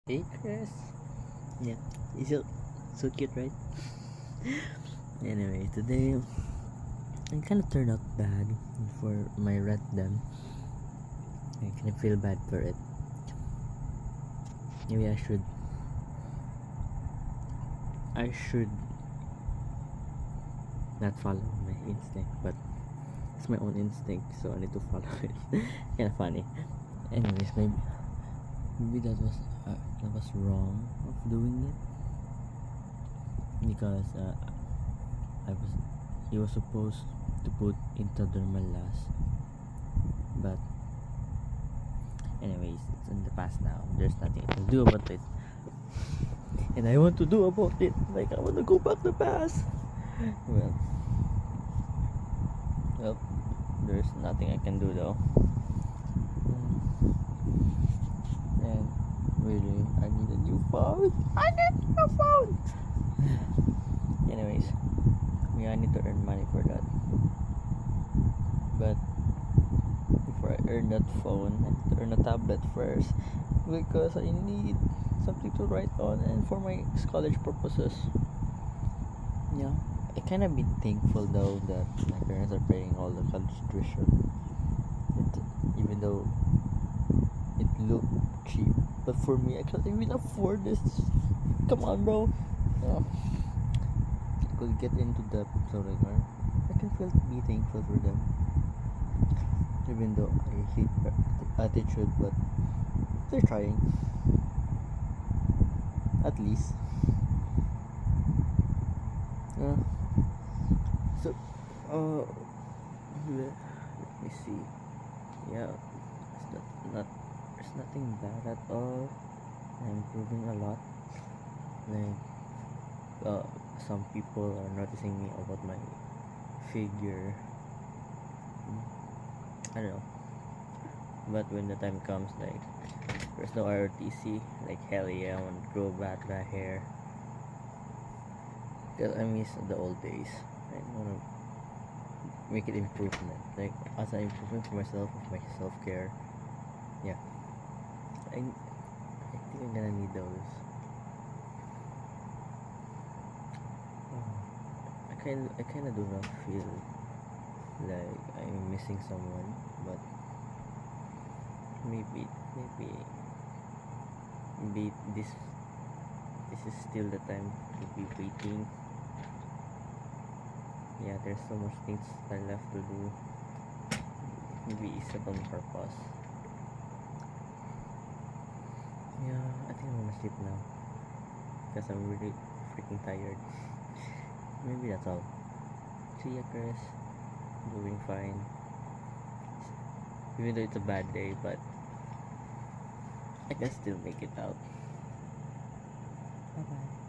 Hey Chris. Yeah, he's so cute, right? Anyway, today I kind of turned out bad for my red them. I kind of feel bad for it. Maybe I should not follow my instinct, but it's my own instinct, so I need to follow it. Kind of funny. Anyways, maybe that was wrong of doing it because I was he was supposed to put intradermal last, but anyways, it's in the past now. There's nothing I can do about it, and I want to do about it. Like I want to go back the past. Well, well, there's nothing I can do though. And really, I need a new phone. I need a new phone. Anyways, I need to earn money for that. But before I earn that phone, I need to earn a tablet first because I need something to write on and for my college purposes. Yeah, I kind of been thankful though that my parents are paying all the college tuition. Even though it looked cheap, but for me, I can't even afford this. Come on, bro. I could get into debt, so like, I can be thankful for them. Even though I hate their attitude, but they're trying. At least. Uh, so, let me see. Yeah, there's nothing bad at all. I'm improving a lot. Like, some people are noticing me about my figure. I don't know. But when the time comes, like, there's no ROTC, like, hell yeah, I want to grow back that hair. Because I miss the old days. I want to make it improvement. Like, as an improvement for myself, with my self care. Yeah. I think I'm gonna need those. I kind of do not feel like I'm missing someone, but maybe this is still the time to be waiting. Yeah, there's so much things I left to do. Maybe it's on purpose. Yeah, I think I'm gonna sleep now because I'm really freaking tired. Maybe that's all. See ya, Chris. Doing fine. Even though it's a bad day, but I can still make it out. Bye bye.